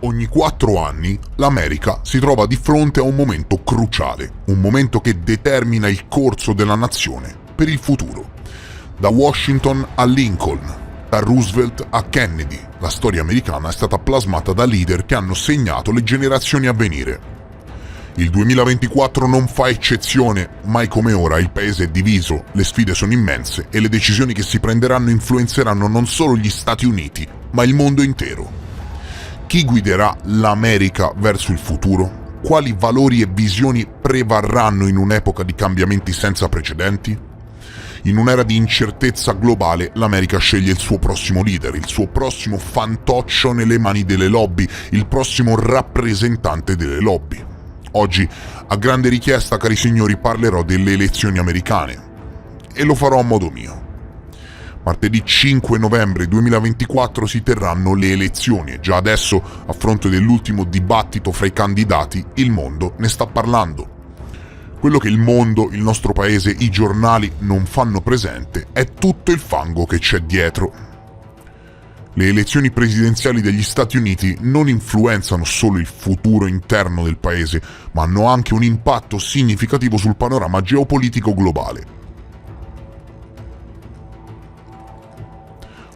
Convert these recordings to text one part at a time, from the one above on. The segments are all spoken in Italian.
Ogni 4 anni l'America si trova di fronte a un momento cruciale, un momento che determina il corso della nazione per il futuro. Da Washington a Lincoln, da Roosevelt a Kennedy, la storia americana è stata plasmata da leader che hanno segnato le generazioni a venire. Il 2024 non fa eccezione, mai come ora il paese è diviso, le sfide sono immense e le decisioni che si prenderanno influenzeranno non solo gli Stati Uniti, ma il mondo intero. Chi guiderà l'America verso il futuro? Quali valori e visioni prevarranno in un'epoca di cambiamenti senza precedenti? In un'era di incertezza globale, l'America sceglie il suo prossimo leader, il suo prossimo fantoccio nelle mani delle lobby, il prossimo rappresentante delle lobby. Oggi, a grande richiesta, cari signori, parlerò delle elezioni americane. E lo farò a modo mio. Martedì 5 novembre 2024 si terranno le elezioni e già adesso, a fronte dell'ultimo dibattito fra i candidati, il mondo ne sta parlando. Quello che il mondo, il nostro paese, i giornali non fanno presente è tutto il fango che c'è dietro. Le elezioni presidenziali degli Stati Uniti non influenzano solo il futuro interno del paese, ma hanno anche un impatto significativo sul panorama geopolitico globale.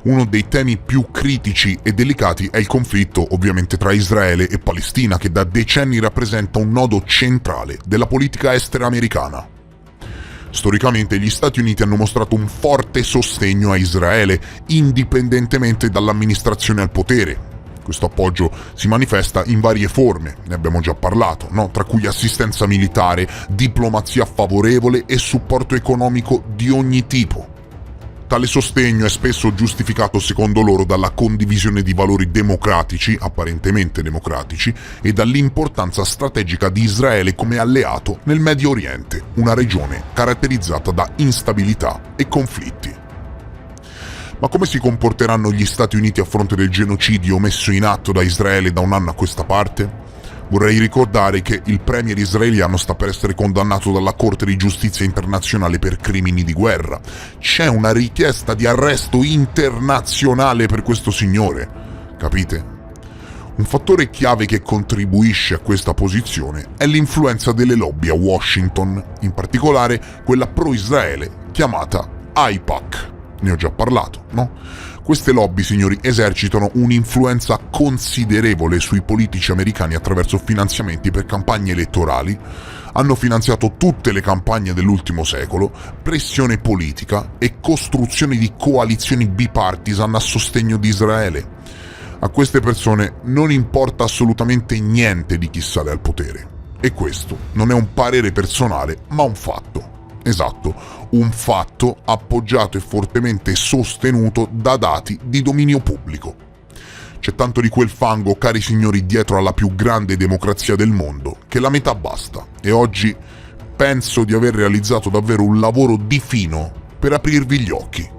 Uno dei temi più critici e delicati è il conflitto ovviamente tra Israele e Palestina, che da decenni rappresenta un nodo centrale della politica estera americana. Storicamente gli Stati Uniti hanno mostrato un forte sostegno a Israele, indipendentemente dall'amministrazione al potere. Questo appoggio si manifesta in varie forme, ne abbiamo già parlato, no? Tra cui assistenza militare, diplomazia favorevole e supporto economico di ogni tipo. Tale sostegno è spesso giustificato secondo loro dalla condivisione di valori democratici, apparentemente democratici, e dall'importanza strategica di Israele come alleato nel Medio Oriente, una regione caratterizzata da instabilità e conflitti. Ma come si comporteranno gli Stati Uniti a fronte del genocidio messo in atto da Israele da un anno a questa parte? Vorrei ricordare che il premier israeliano sta per essere condannato dalla Corte di Giustizia internazionale per crimini di guerra. C'è una richiesta di arresto internazionale per questo signore. Capite? Un fattore chiave che contribuisce a questa posizione è l'influenza delle lobby a Washington, in particolare quella pro-Israele chiamata AIPAC. Ne ho già parlato, no? Queste lobby, signori, esercitano un'influenza considerevole sui politici americani attraverso finanziamenti per campagne elettorali, hanno finanziato tutte le campagne dell'ultimo secolo, pressione politica e costruzione di coalizioni bipartisan a sostegno di Israele. A queste persone non importa assolutamente niente di chi sale al potere. E questo non è un parere personale, ma un fatto. Esatto, un fatto appoggiato e fortemente sostenuto da dati di dominio pubblico. C'è tanto di quel fango, cari signori, dietro alla più grande democrazia del mondo, che la metà basta. E oggi penso di aver realizzato davvero un lavoro di fino per aprirvi gli occhi.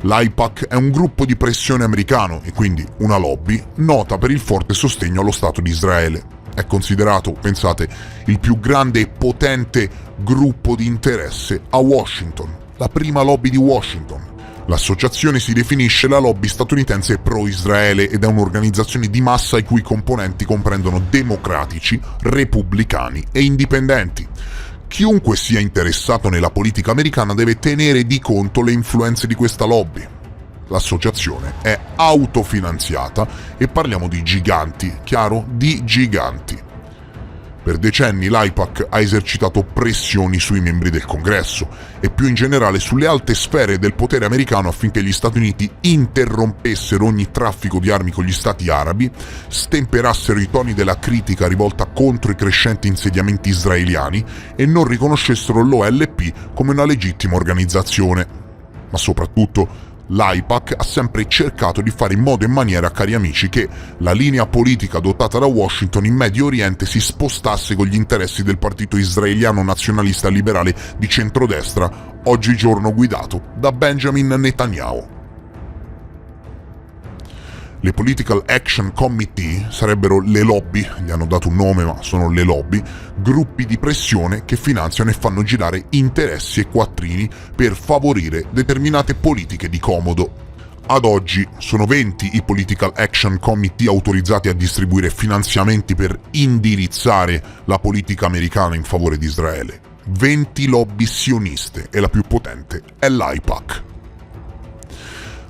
L'AIPAC è un gruppo di pressione americano e quindi una lobby nota per il forte sostegno allo Stato di Israele. È considerato, pensate, il più grande e potente gruppo di interesse a Washington, la prima lobby di Washington. L'associazione si definisce la lobby statunitense pro-Israele ed è un'organizzazione di massa i cui componenti comprendono democratici, repubblicani e indipendenti. Chiunque sia interessato nella politica americana deve tenere di conto le influenze di questa lobby. L'associazione è autofinanziata e parliamo di giganti, chiaro? Di giganti. Per decenni l'AIPAC ha esercitato pressioni sui membri del Congresso e più in generale sulle alte sfere del potere americano affinché gli Stati Uniti interrompessero ogni traffico di armi con gli stati arabi, stemperassero i toni della critica rivolta contro i crescenti insediamenti israeliani e non riconoscessero l'OLP come una legittima organizzazione. Ma soprattutto l'AIPAC ha sempre cercato di fare in modo e maniera, cari amici, che la linea politica adottata da Washington in Medio Oriente si spostasse con gli interessi del partito israeliano nazionalista liberale di centrodestra, oggigiorno guidato da Benjamin Netanyahu. Le Political Action Committee sarebbero le lobby, gli hanno dato un nome ma sono le lobby, gruppi di pressione che finanziano e fanno girare interessi e quattrini per favorire determinate politiche di comodo. Ad oggi sono 20 i Political Action Committee autorizzati a distribuire finanziamenti per indirizzare la politica americana in favore di Israele. 20 lobby sioniste e la più potente è l'AIPAC.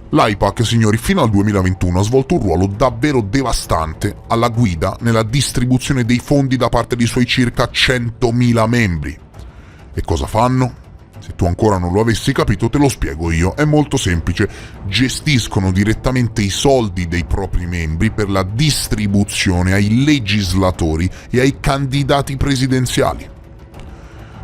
L'AIPAC, signori, fino al 2021 ha svolto un ruolo davvero devastante alla guida nella distribuzione dei fondi da parte dei suoi circa 100.000 membri. E cosa fanno? Se tu ancora non lo avessi capito te lo spiego io, è molto semplice. Gestiscono direttamente i soldi dei propri membri per la distribuzione ai legislatori e ai candidati presidenziali.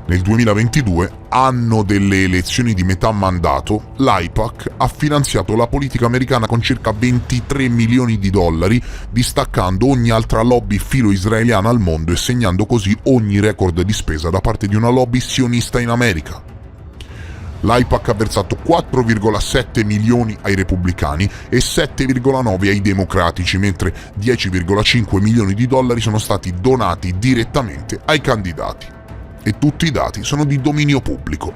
Nel 2022, anno delle elezioni di metà mandato, l'AIPAC ha finanziato la politica americana con circa 23 milioni di dollari, distaccando ogni altra lobby filo-israeliana al mondo e segnando così ogni record di spesa da parte di una lobby sionista in America. L'AIPAC ha versato 4,7 milioni ai repubblicani e 7,9 ai democratici, mentre 10,5 milioni di dollari sono stati donati direttamente ai candidati. E tutti i dati sono di dominio pubblico.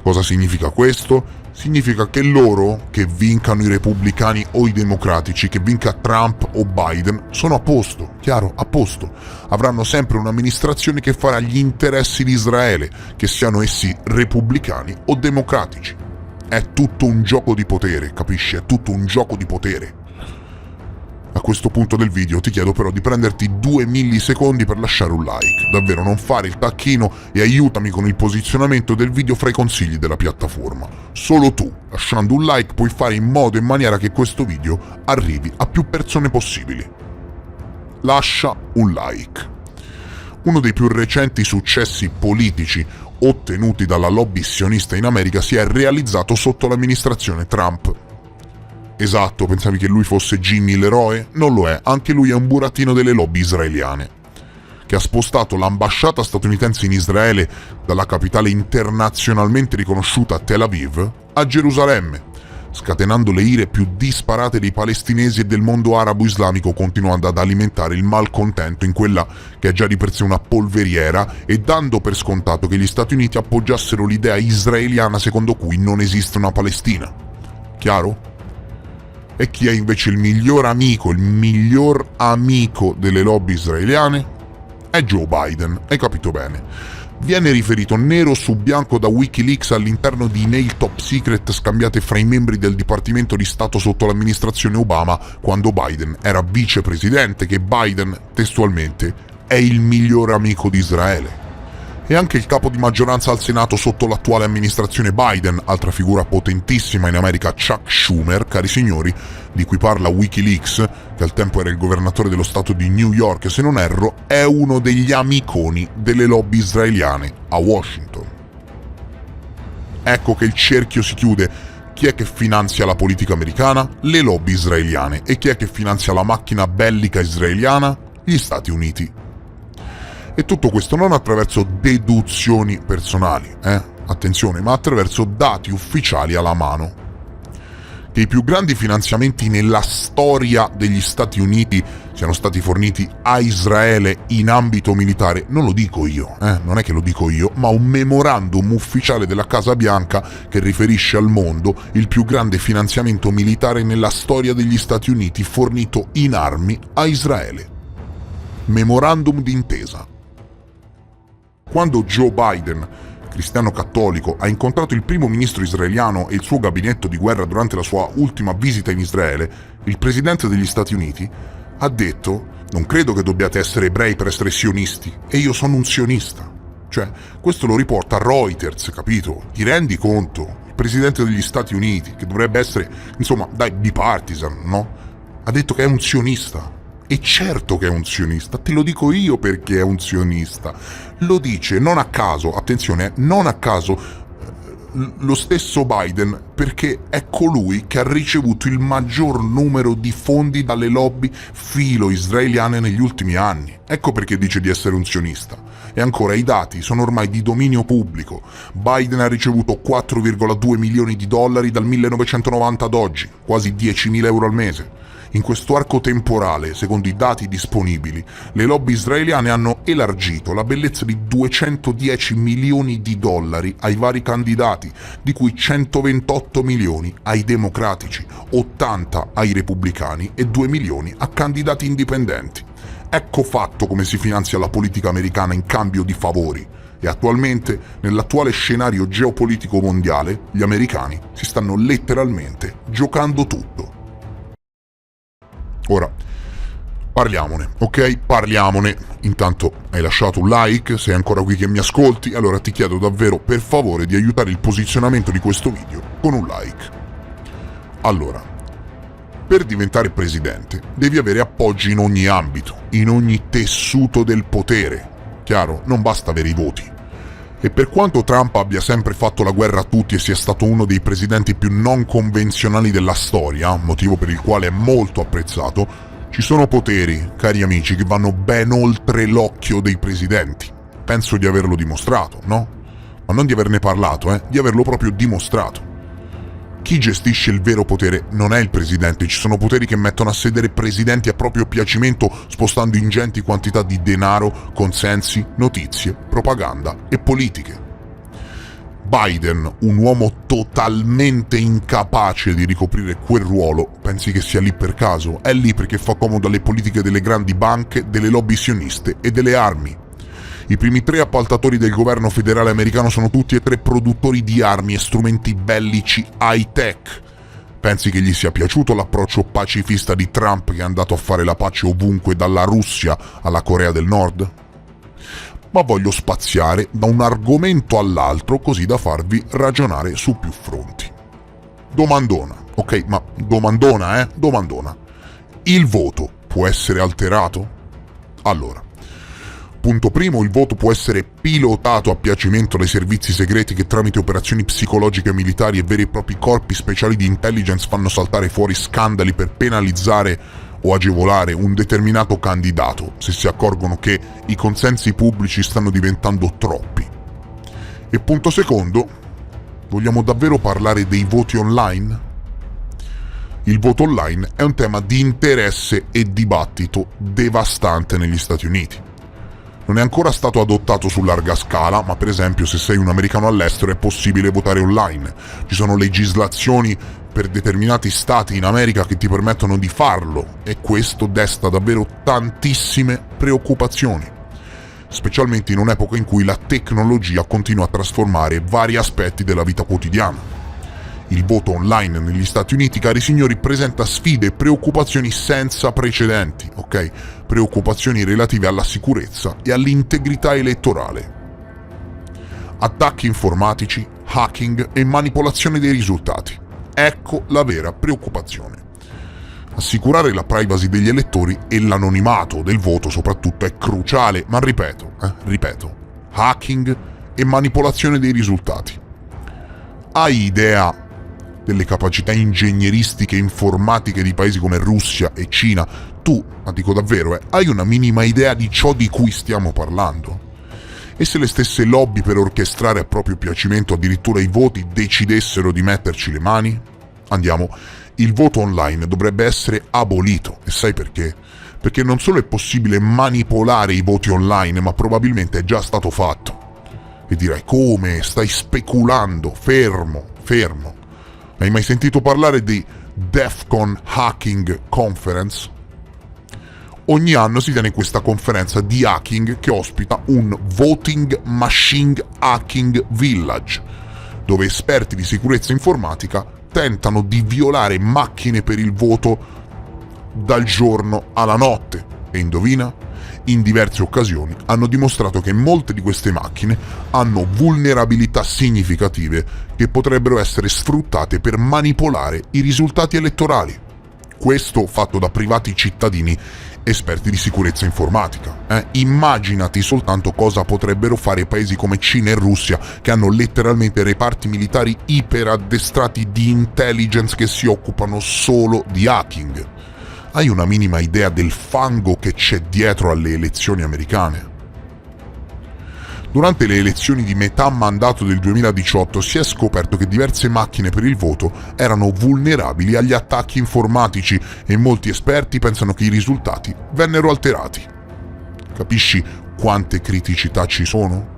Cosa significa questo? Significa che loro, che vincano i repubblicani o i democratici, che vinca Trump o Biden, sono a posto, chiaro, a posto. Avranno sempre un'amministrazione che farà gli interessi di Israele, che siano essi repubblicani o democratici. È tutto un gioco di potere, capisci? È tutto un gioco di potere. A questo punto del video ti chiedo però di prenderti 2 millisecondi per lasciare un like, davvero non fare il tacchino e aiutami con il posizionamento del video fra i consigli della piattaforma. Solo tu, lasciando un like, puoi fare in modo e maniera che questo video arrivi a più persone possibili. Lascia un like. Uno dei più recenti successi politici ottenuti dalla lobby sionista in America si è realizzato sotto l'amministrazione Trump. Esatto, pensavi che lui fosse Jimmy l'eroe? Non lo è, anche lui è un burattino delle lobby israeliane, che ha spostato l'ambasciata statunitense in Israele dalla capitale internazionalmente riconosciuta Tel Aviv a Gerusalemme, scatenando le ire più disparate dei palestinesi e del mondo arabo-islamico, continuando ad alimentare il malcontento in quella che è già di per sé una polveriera e dando per scontato che gli Stati Uniti appoggiassero l'idea israeliana secondo cui non esiste una Palestina. Chiaro? E chi è invece il miglior amico delle lobby israeliane? È Joe Biden, hai capito bene. Viene riferito nero su bianco da Wikileaks all'interno di email top secret scambiate fra i membri del Dipartimento di Stato sotto l'amministrazione Obama quando Biden era vicepresidente, che Biden, testualmente, è il miglior amico di Israele. E anche il capo di maggioranza al Senato sotto l'attuale amministrazione Biden, altra figura potentissima in America, Chuck Schumer, cari signori, di cui parla Wikileaks, che al tempo era il governatore dello stato di New York, se non erro, è uno degli amiconi delle lobby israeliane a Washington. Ecco che il cerchio si chiude. Chi è che finanzia la politica americana? Le lobby israeliane. E chi è che finanzia la macchina bellica israeliana? Gli Stati Uniti. E tutto questo non attraverso deduzioni personali, attenzione, ma attraverso dati ufficiali alla mano. Che i più grandi finanziamenti nella storia degli Stati Uniti siano stati forniti a Israele in ambito militare, non lo dico io, non è che lo dico io, ma un memorandum ufficiale della Casa Bianca che riferisce al mondo il più grande finanziamento militare nella storia degli Stati Uniti fornito in armi a Israele. Memorandum d'intesa. Quando Joe Biden, cristiano cattolico, ha incontrato il primo ministro israeliano e il suo gabinetto di guerra durante la sua ultima visita in Israele, il presidente degli Stati Uniti ha detto: «Non credo che dobbiate essere ebrei per essere sionisti, e io sono un sionista». Cioè, questo lo riporta Reuters, capito? Ti rendi conto? Il presidente degli Stati Uniti, che dovrebbe essere, insomma, bipartisan, no? Ha detto che è un sionista. E certo che è un sionista, te lo dico io perché è un sionista. Lo dice non a caso, attenzione, non a caso, lo stesso Biden, perché è colui che ha ricevuto il maggior numero di fondi dalle lobby filo-israeliane negli ultimi anni. Ecco perché dice di essere un sionista. E ancora, i dati sono ormai di dominio pubblico. Biden ha ricevuto 4,2 milioni di dollari dal 1990 ad oggi, quasi 10.000 euro al mese. In questo arco temporale, secondo i dati disponibili, le lobby israeliane hanno elargito la bellezza di 210 milioni di dollari ai vari candidati, di cui 128 milioni ai democratici, 80 ai repubblicani e 2 milioni a candidati indipendenti. Ecco fatto come si finanzia la politica americana in cambio di favori. E attualmente, nell'attuale scenario geopolitico mondiale, gli americani si stanno letteralmente giocando tutto. Ora, parliamone, ok? Parliamone. Intanto hai lasciato un like, sei ancora qui che mi ascolti, allora ti chiedo davvero per favore di aiutare il posizionamento di questo video con un like. Allora, per diventare presidente devi avere appoggi in ogni ambito, in ogni tessuto del potere. Chiaro? Non basta avere i voti. E per quanto Trump abbia sempre fatto la guerra a tutti e sia stato uno dei presidenti più non convenzionali della storia, motivo per il quale è molto apprezzato, ci sono poteri, cari amici, che vanno ben oltre l'occhio dei presidenti. Penso di averlo dimostrato, no? Ma non di averne parlato, di averlo proprio dimostrato. Chi gestisce il vero potere non è il presidente, ci sono poteri che mettono a sedere presidenti a proprio piacimento spostando ingenti quantità di denaro, consensi, notizie, propaganda e politiche. Biden, un uomo totalmente incapace di ricoprire quel ruolo, pensi che sia lì per caso? È lì perché fa comodo alle politiche delle grandi banche, delle lobby sioniste e delle armi. I primi 3 appaltatori del governo federale americano sono tutti e 3 produttori di armi e strumenti bellici high-tech. Pensi che gli sia piaciuto l'approccio pacifista di Trump che è andato a fare la pace ovunque dalla Russia alla Corea del Nord? Ma voglio spaziare da un argomento all'altro così da farvi ragionare su più fronti. Domandona, ok? Ma domandona, domandona. Il voto può essere alterato? Allora, punto primo, il voto può essere pilotato a piacimento dai servizi segreti che tramite operazioni psicologiche militari e veri e propri corpi speciali di intelligence fanno saltare fuori scandali per penalizzare o agevolare un determinato candidato se si accorgono che i consensi pubblici stanno diventando troppi. E punto secondo, vogliamo davvero parlare dei voti online? Il voto online è un tema di interesse e dibattito devastante negli Stati Uniti. Non è ancora stato adottato su larga scala, ma per esempio se sei un americano all'estero è possibile votare online. Ci sono legislazioni per determinati stati in America che ti permettono di farlo e questo desta davvero tantissime preoccupazioni, specialmente in un'epoca in cui la tecnologia continua a trasformare vari aspetti della vita quotidiana. Il voto online negli Stati Uniti, cari signori, presenta sfide e preoccupazioni senza precedenti, ok? Preoccupazioni relative alla sicurezza e all'integrità elettorale. Attacchi informatici, hacking e manipolazione dei risultati. Ecco la vera preoccupazione. Assicurare la privacy degli elettori e l'anonimato del voto soprattutto è cruciale, ma ripeto, hacking e manipolazione dei risultati. Hai idea delle capacità ingegneristiche e informatiche di paesi come Russia e Cina? Tu, ma dico davvero, hai una minima idea di ciò di cui stiamo parlando? E se le stesse lobby per orchestrare a proprio piacimento addirittura i voti decidessero di metterci le mani? Andiamo, il voto online dovrebbe essere abolito, e sai perché? Perché non solo è possibile manipolare i voti online, ma probabilmente è già stato fatto. E dirai, come? Stai speculando? Fermo. Hai mai sentito parlare di DEF CON Hacking Conference? Ogni anno si tiene questa conferenza di hacking che ospita un Voting Machine Hacking Village, dove esperti di sicurezza informatica tentano di violare macchine per il voto dal giorno alla notte. E indovina? In diverse occasioni hanno dimostrato che molte di queste macchine hanno vulnerabilità significative che potrebbero essere sfruttate per manipolare i risultati elettorali. Questo fatto da privati cittadini esperti di sicurezza informatica. Immaginati soltanto cosa potrebbero fare paesi come Cina e Russia, che hanno letteralmente reparti militari iperaddestrati di intelligence che si occupano solo di hacking. Hai una minima idea del fango che c'è dietro alle elezioni americane? Durante le elezioni di metà mandato del 2018 si è scoperto che diverse macchine per il voto erano vulnerabili agli attacchi informatici e molti esperti pensano che i risultati vennero alterati. Capisci quante criticità ci sono?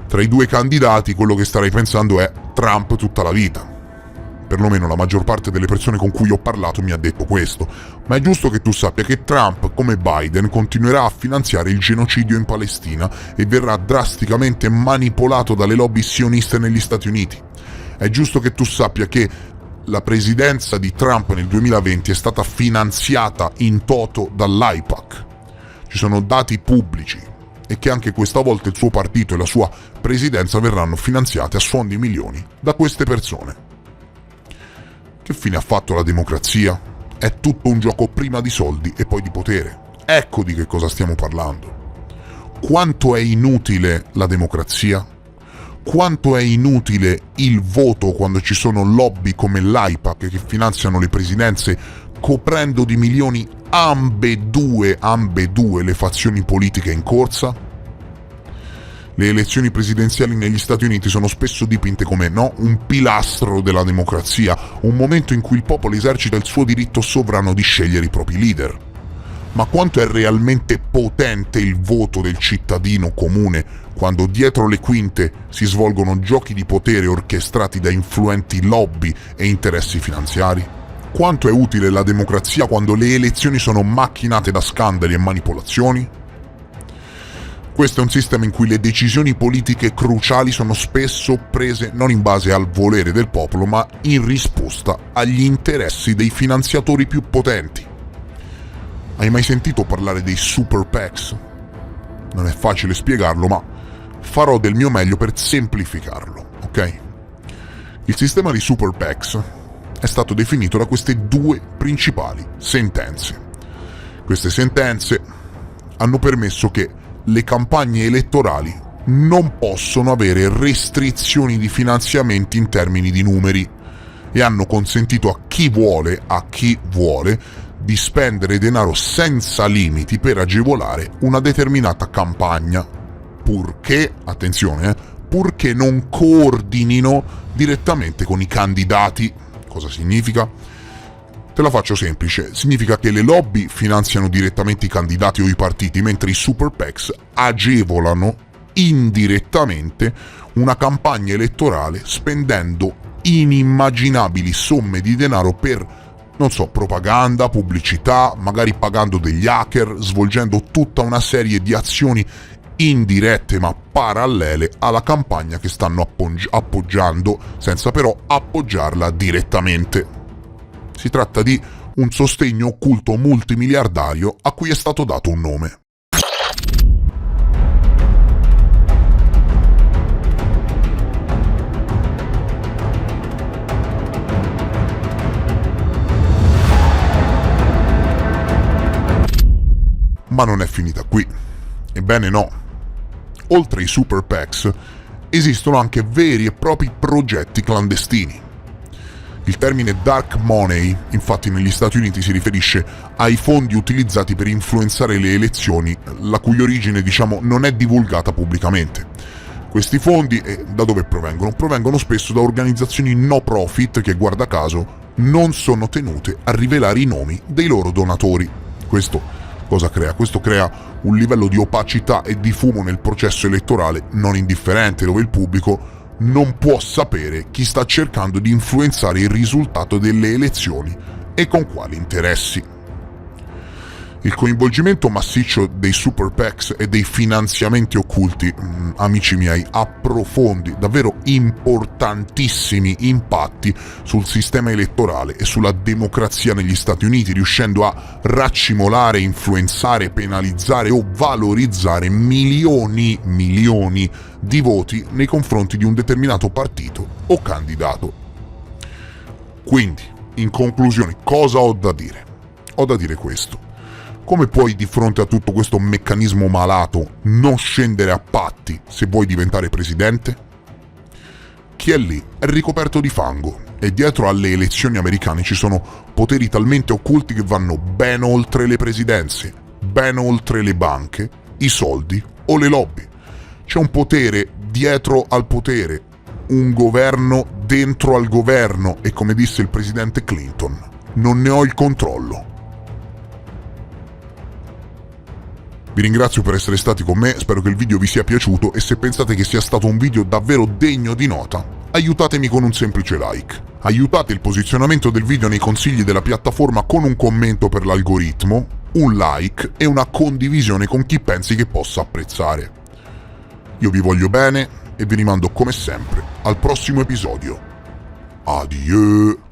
Tra i due candidati quello che starei pensando è Trump tutta la vita. Perlomeno la maggior parte delle persone con cui ho parlato mi ha detto questo, ma è giusto che tu sappia che Trump, come Biden, continuerà a finanziare il genocidio in Palestina e verrà drasticamente manipolato dalle lobby sioniste negli Stati Uniti. È giusto che tu sappia che la presidenza di Trump nel 2020 è stata finanziata in toto dall'AIPAC. Ci sono dati pubblici e che anche questa volta il suo partito e la sua presidenza verranno finanziate a suon di milioni da queste persone. Che fine ha fatto la democrazia? È tutto un gioco prima di soldi e poi di potere. Ecco di che cosa stiamo parlando. Quanto è inutile la democrazia? Quanto è inutile il voto quando ci sono lobby come l'AIPAC che finanziano le presidenze coprendo di milioni ambedue le fazioni politiche in corsa? Le elezioni presidenziali negli Stati Uniti sono spesso dipinte come, un pilastro della democrazia, un momento in cui il popolo esercita il suo diritto sovrano di scegliere i propri leader. Ma quanto è realmente potente il voto del cittadino comune quando dietro le quinte si svolgono giochi di potere orchestrati da influenti lobby e interessi finanziari? Quanto è utile la democrazia quando le elezioni sono macchinate da scandali e manipolazioni? Questo è un sistema in cui le decisioni politiche cruciali sono spesso prese non in base al volere del popolo, ma in risposta agli interessi dei finanziatori più potenti. Hai mai sentito parlare dei super PACs? Non è facile spiegarlo, ma farò del mio meglio per semplificarlo, ok? Il sistema di super PACs è stato definito da queste due principali sentenze. Queste sentenze hanno permesso che le campagne elettorali non possono avere restrizioni di finanziamenti in termini di numeri e hanno consentito a chi vuole di spendere denaro senza limiti per agevolare una determinata campagna, purché, attenzione, purché non coordinino direttamente con i candidati. Cosa significa? Te la faccio semplice, significa che le lobby finanziano direttamente i candidati o i partiti, mentre i super PACs agevolano indirettamente una campagna elettorale spendendo inimmaginabili somme di denaro per, propaganda, pubblicità, magari pagando degli hacker, svolgendo tutta una serie di azioni indirette ma parallele alla campagna che stanno appoggiando, senza però appoggiarla direttamente. Si tratta di un sostegno occulto multimiliardario a cui è stato dato un nome. Ma non è finita qui. Ebbene no. Oltre ai super PACs, esistono anche veri e propri progetti clandestini. Il termine dark money, infatti, negli Stati Uniti si riferisce ai fondi utilizzati per influenzare le elezioni, la cui origine, non è divulgata pubblicamente. Questi fondi, da dove provengono? Provengono spesso da organizzazioni no profit che, guarda caso, non sono tenute a rivelare i nomi dei loro donatori. Questo cosa crea? Questo crea un livello di opacità e di fumo nel processo elettorale non indifferente, dove il pubblico non può sapere chi sta cercando di influenzare il risultato delle elezioni e con quali interessi. Il coinvolgimento massiccio dei super PACs e dei finanziamenti occulti, amici miei, ha profondi, davvero importantissimi impatti sul sistema elettorale e sulla democrazia negli Stati Uniti, riuscendo a raccimolare, influenzare, penalizzare o valorizzare milioni di voti nei confronti di un determinato partito o candidato. Quindi, in conclusione, cosa ho da dire? Ho da dire questo. Come puoi, di fronte a tutto questo meccanismo malato, non scendere a patti se vuoi diventare presidente? Chi è lì è ricoperto di fango e dietro alle elezioni americane ci sono poteri talmente occulti che vanno ben oltre le presidenze, ben oltre le banche, i soldi o le lobby. C'è un potere dietro al potere, un governo dentro al governo e, come disse il presidente Clinton, non ne ho il controllo. Vi ringrazio per essere stati con me, spero che il video vi sia piaciuto e se pensate che sia stato un video davvero degno di nota, aiutatemi con un semplice like. Aiutate il posizionamento del video nei consigli della piattaforma con un commento per l'algoritmo, un like e una condivisione con chi pensi che possa apprezzare. Io vi voglio bene e vi rimando come sempre al prossimo episodio. Adieu!